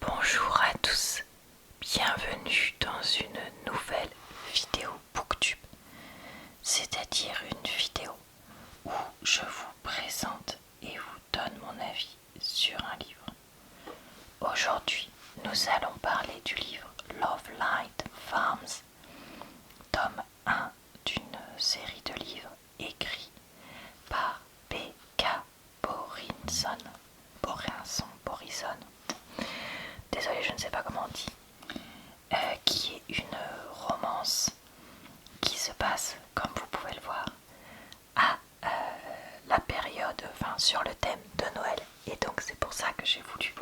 Bonjour à tous, bienvenue dans une nouvelle vidéo Booktube, c'est-à-dire une vidéo où je vous présente et vous donne mon avis sur un livre. Aujourd'hui, nous allons parler du livre Love Light Farms, tome 1 d'une série de livres écrits par B.K. Borinson. Désolée, je ne sais pas comment on dit. Qui est une romance qui se passe, comme vous pouvez le voir, à la période, sur le thème de Noël. Et donc c'est pour ça que j'ai voulu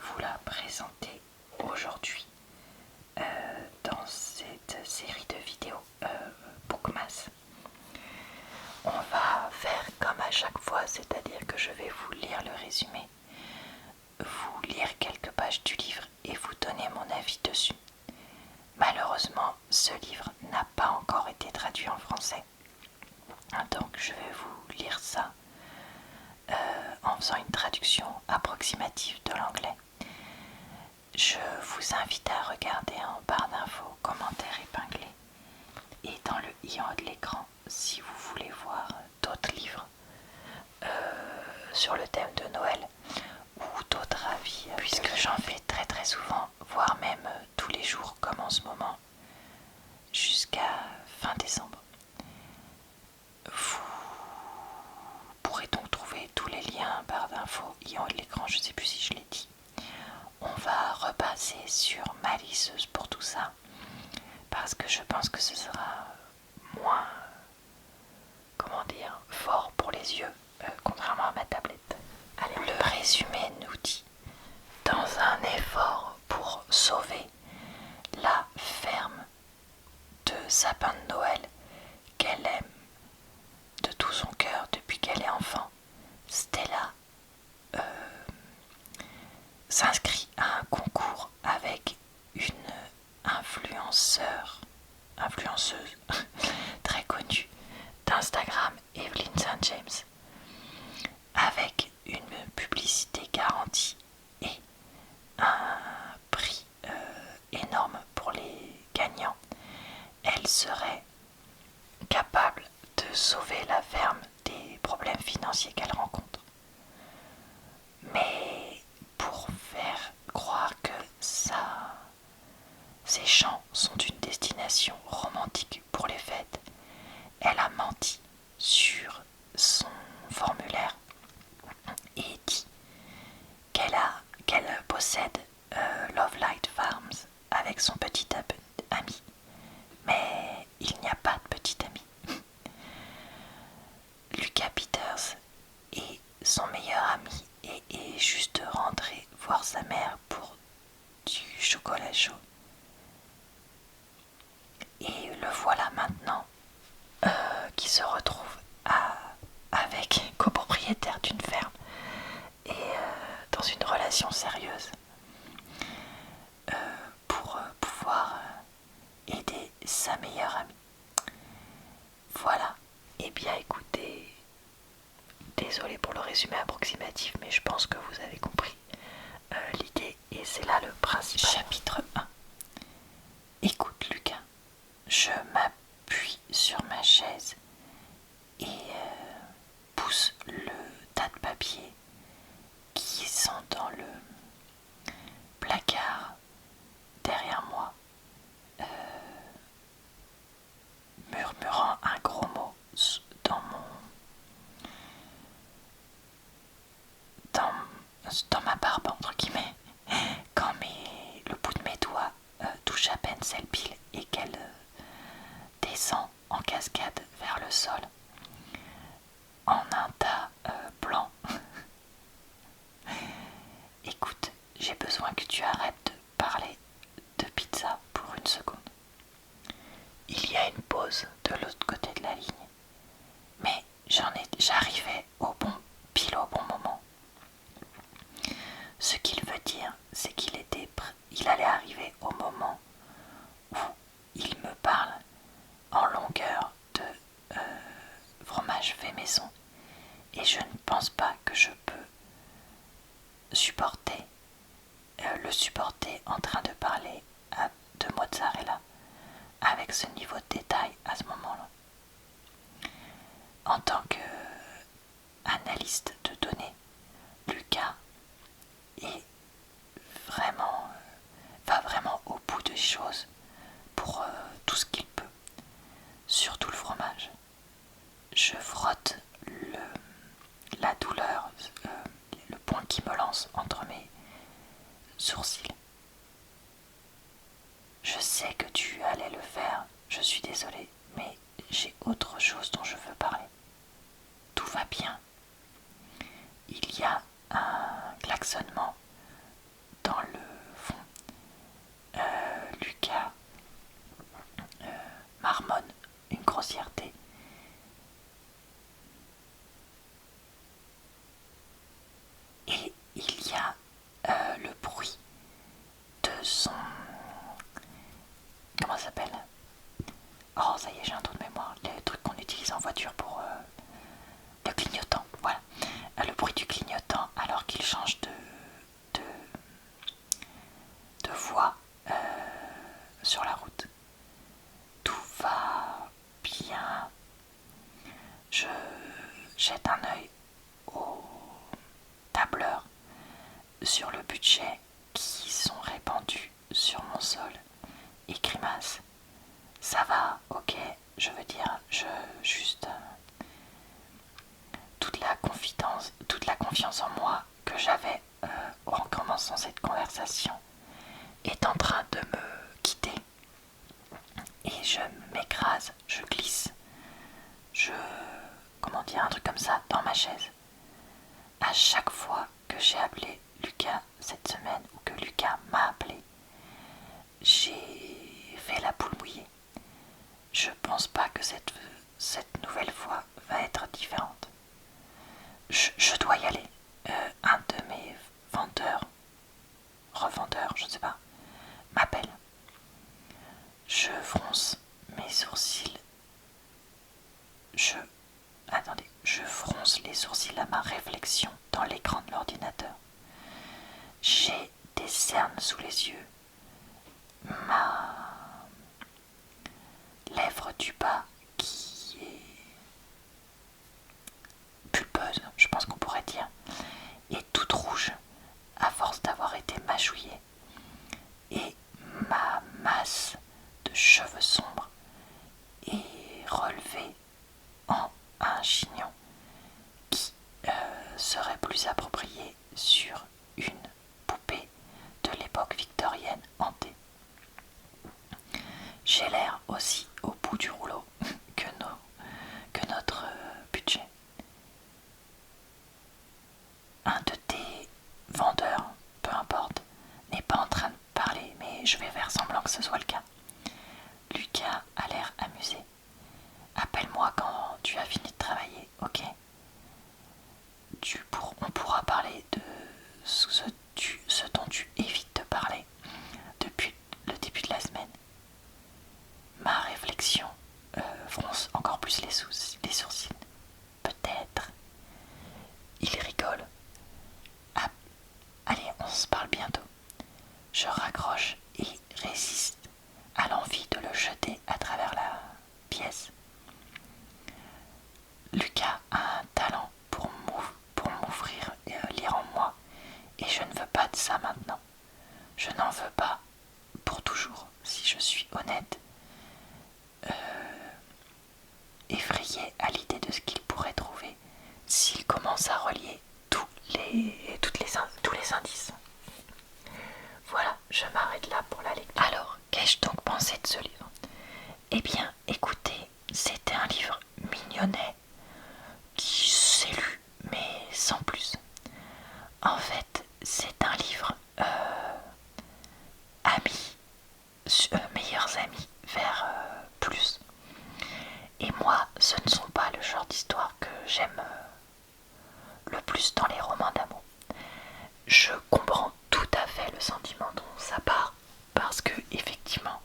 vous la présenter aujourd'hui dans cette série de vidéos Bookmas. On va faire comme à chaque fois, c'est-à-dire que je vais vous lire le résumé, vous lire quelques pages du livre et vous donner mon avis dessus. Malheureusement, ce livre n'a pas encore été traduit en français. Donc je vais vous lire ça en faisant une traduction approximative de l'anglais. Je vous invite à regarder en barre d'infos, commentaires épinglés et dans le i en haut de l'écran si vous voulez voir d'autres livres sur le thème de Noël ou d'autres avis, puisque j'en fais très très souvent, voire même tous les jours comme en ce moment, jusqu'à fin décembre. Vous pourrez donc trouver tous les liens, barre d'infos, i en haut de l'écran, je ne sais plus si je l'ai dit. On va repasser sur ma liseuse pour tout ça, parce que je pense que ce sera moins, fort pour les yeux, contrairement à ma tablette. Allez, le résumé nous dit: dans un effort pour sauver la ferme de sapin de Noël qu'elle aime de tout son cœur depuis qu'elle est enfant, Stella s'inscrit à un concours avec une influenceuse très connue d'Instagram, Evelyn St. James, avec une publicité garantie et un prix énorme pour les gagnants. Elle serait capable de sauver la ferme des problèmes financiers qu'elle rencontre. Mais pour faire croire que ces champs sont une destination romantique pour les fêtes, elle a menti sur son formulaire et dit qu'elle possède Love Light Farms avec son petit ami. Mais il n'y a pas de petit ami. Lucas Peters est son meilleur ami et est juste rentré voir sa mère pour du chocolat chaud. Et le voilà maintenant qui se retrouve avec copropriétaire d'une ferme et dans une relation sérieuse pour pouvoir aider sa meilleure amie. Voilà. Et bien écoutez, désolé pour le résumé approximatif, mais je pense que vous avez compris l'idée et c'est là le principal. Chapitre 1. Écoute Lucas, je m'appuie sur ma chaise et pousse le tas de papiers qui sont dans le placard derrière moi, murmurant un gros mot dans ma barbe entre guillemets, quand le bout de mes doigts touche à peine celle pile et qu'elle descend en cascade vers le sol en un tas blanc. Écoute, j'ai besoin que tu arrêtes de parler de pizza pour une seconde. Il y a une pause de l'autre côté de la ligne, mais j'arrivais pile au bon moment. Ce qu'il veut dire, c'est qu'il allait arriver au moment où il me parle en longueur de fromage fait maison, et je ne pense pas que je peux supporter le supporter en train de parler de mozzarella avec ce niveau de détail à ce moment-là. En tant qu'analyste de données, Lucas va vraiment au bout des choses pour tout ce qu'il peut, surtout le fromage. Je frotte la douleur, le point qui me lance entre mes sourcils. Je sais que tu allais le faire, je suis désolée, mais j'ai autre chose dont je veux parler. Tout va bien. Il y a un klaxonnement dans le fond. Lucas marmonne une grossièreté. Et il y a le bruit de son... Comment ça s'appelle? Oh, ça y est, j'ai un trou de mémoire. Les trucs qu'on utilise en voiture pour le clignotant. Voilà. Le bruit du clignotant alors qu'il change de voie sur la route. Tout va bien. Je jette un œil aux tableurs sur le budget qui sont répandus sur mon sol et grimace. Ça va, ok, je veux dire, toute la confiance en moi que j'avais en commençant cette conversation est en train de me quitter et je m'écrase, je glisse, un truc comme ça dans ma chaise. À chaque fois que j'ai appelé Lucas cette semaine ou que Lucas m'a appelé, j'ai fait la poule mouillée. Je pense pas que cette nouvelle fois va être différente. Je dois y aller. Un de mes revendeurs, je ne sais pas, m'appelle. Je fronce mes sourcils. Je fronce les sourcils à ma réflexion dans l'écran de l'ordinateur. J'ai des cernes sous les yeux. Ma lèvre du bas qui est pulpeuse, je pense qu'on pourrait dire, est toute rouge à force d'avoir été mâchouillée. Et ma masse de cheveux sombres est relevée en un chignon qui serait plus approprié sur une poupée de l'époque victorienne hantée. J'ai l'air aussi au bout du rouleau que notre budget. Un de tes vendeurs, peu importe, n'est pas en train de parler, mais je vais faire semblant que ce soit le cas. Lucas a l'air amusé. Appelle-moi quand tu as fini de travailler, ok? On pourra parler de ce dont tu évites de parler depuis le début de la semaine. Ma réflexion fronce encore plus les sourcils. Peut-être. Il rigole. Ah, allez, on se parle bientôt. Je raccroche et résiste à l'envie de le jeter à travers la pièce. Lucas a un talent pour m'ouvrir et lire en moi, et je ne veux pas de ça maintenant. Je n'en veux pas pour toujours, si je suis honnête. Effrayé à l'idée de ce qu'il pourrait trouver s'il commence à relier tous les indices. Voilà, je m'arrête là pour la lecture. Alors, qu'ai-je donc pensé de ce livre? Eh bien, écoutez, c'était un livre mignonnet qui s'est lu, mais sans plus. En fait, c'est un livre meilleurs amis vers plus. Et moi, ce ne sont pas le genre d'histoire que j'aime le plus dans les romans d'amour. Je comprends tout à fait le sentiment dont ça part, parce que effectivement,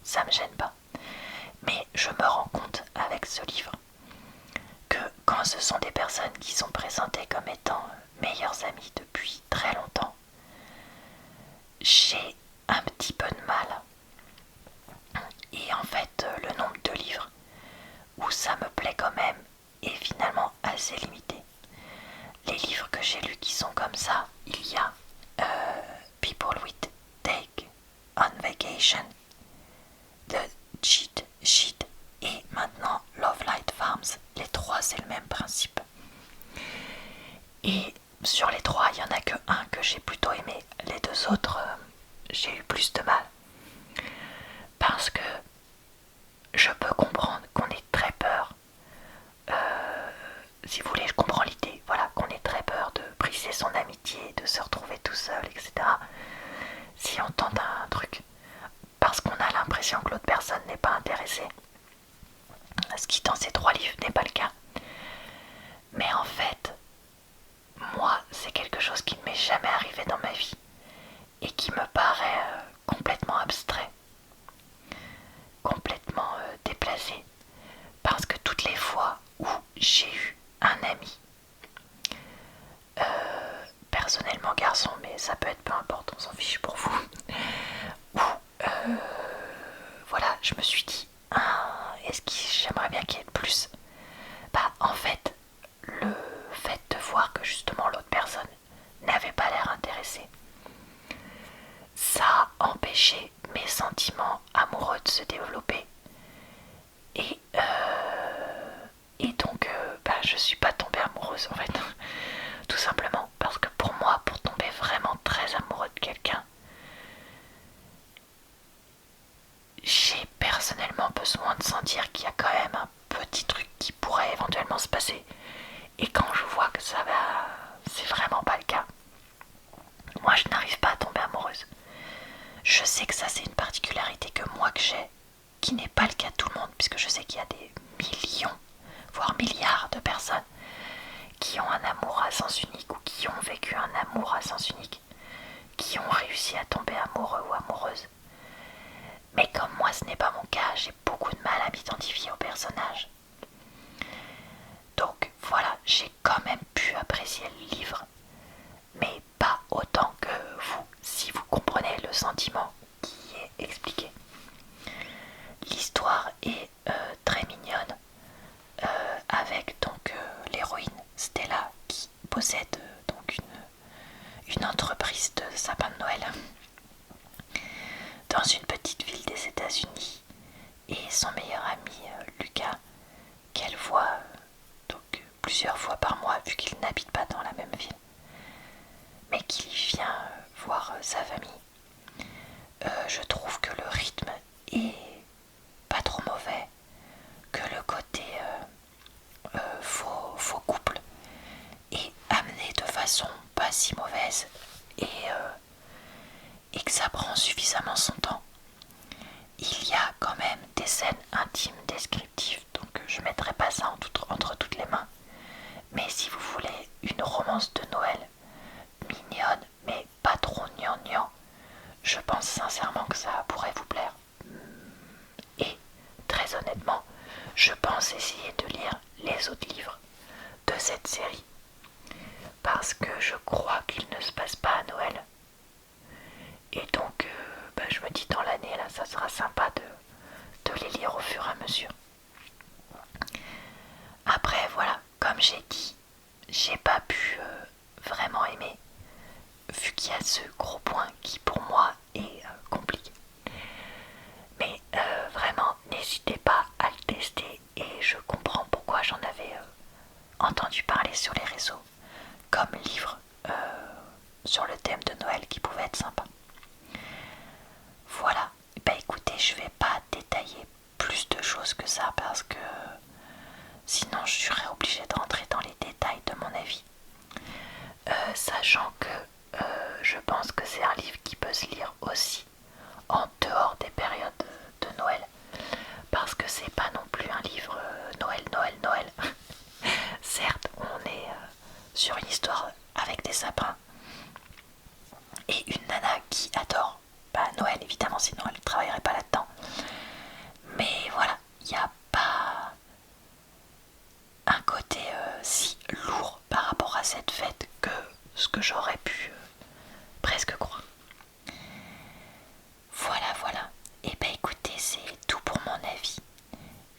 ça me gêne pas. Mais je me rends compte avec ce livre que quand ce sont des personnes qui sont présentées comme étant meilleures amies depuis très longtemps, j'ai un petit peu de mal. Et en fait, le nombre de livres où ça me plaît quand même est finalement assez limité. Les livres que j'ai lus qui sont comme ça, il y a People We Take on Vacation, The Cheat Sheet et maintenant Love Light Farms. Les trois, c'est le même principe. Et sur les trois, il n'y en a que un que j'ai plutôt aimé. Les deux autres, j'ai eu plus de mal. Parce que je peux comprendre qu'on ait très peur. Si vous voulez, je comprends l'idée. Voilà, qu'on ait très peur de briser son amitié, de se retrouver tout seul, etc. Si on tente un truc, parce qu'on a l'impression que l'autre personne n'est pas intéressée. Ce qui dans ces trois livres n'est pas le cas. Mais en fait, moi, c'est quelque chose qui ne m'est jamais arrivé dans ma vie et qui me paraît complètement abstrait, complètement déplacé. Parce que toutes les fois où j'ai eu un ami, personnellement garçon, mais ça peut être peu importe, on s'en fiche pour vous, où voilà, je me suis dit, est-ce que j'aimerais bien qu'il y ait de plus. Bah en fait, le fait de voir que justement l'autre personne n'avait pas l'air intéressée, ça a empêché mes sentiments amoureux de se développer. Et donc, je suis pas tombée amoureuse en fait. Tout simplement parce que pour moi, pour tomber vraiment très amoureux de quelqu'un, j'ai personnellement besoin de sentir qu'il y a quand même un petit truc qui pourrait éventuellement se passer. Et quand je vois que ça va, c'est vraiment pas le cas, moi je n'arrive pas à tomber amoureuse. Je sais que ça c'est une particularité que moi que j'ai, qui n'est pas le cas de tout le monde, puisque je sais qu'il y a des millions, voire milliards de personnes qui ont un amour à sens unique ou qui ont vécu un amour à sens unique, qui ont réussi à tomber amoureux ou amoureuse. Mais comme moi ce n'est pas mon cas, j'ai beaucoup de mal à m'identifier au personnage. Donc voilà, j'ai quand même pu apprécier le livre, mais pas autant que vous, si vous comprenez le sentiment qui est expliqué. L'histoire est très mignonne, avec donc l'héroïne Stella qui possède donc une entreprise de sapin de Noël dans une petite ville des États-Unis, et son meilleur ami Lucas, qu'elle voit donc plusieurs fois par mois vu qu'il n'habite pas dans la même ville, mais qu'il vient voir sa famille. Je trouve que le rythme est pas trop mauvais, que le côté faux couple est amené de façon pas si mauvaise, et que ça prend suffisamment son temps. Il y a quand même des scènes intimes descriptives, donc je ne mettrai pas ça entre toutes les mains. Mais si vous voulez une romance de Noël mignonne mais pas trop gnangnan, je pense sincèrement que ça pourrait vous plaire. Et très honnêtement, je pense essayer de lire les autres livres de cette série, parce que je crois qu'il ne se passe pas à Noël. Et donc je me dis dans l'année là, ça sera sympa de les lire au fur et à mesure. Après voilà, comme j'ai dit, j'ai pas pu vraiment aimer, vu qu'il y a ce gros point qui pour moi est compliqué. Mais vraiment, n'hésitez pas à le tester, et je comprends pourquoi j'en avais entendu parler sur les réseaux, comme livre sur le thème de Noël qui pouvait être sympa.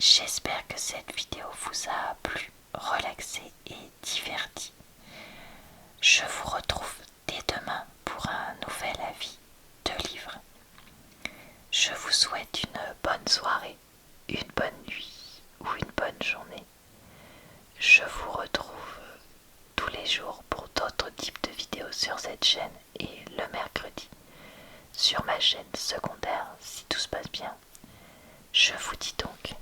J'espère que cette vidéo vous a plu, relaxé et diverti. Je vous retrouve dès demain pour un nouvel avis de livre. Je vous souhaite une bonne soirée, une bonne nuit ou une bonne journée. Je vous retrouve tous les jours pour d'autres types de vidéos sur cette chaîne et le mercredi sur ma chaîne secondaire si tout se passe bien. Je vous dis donc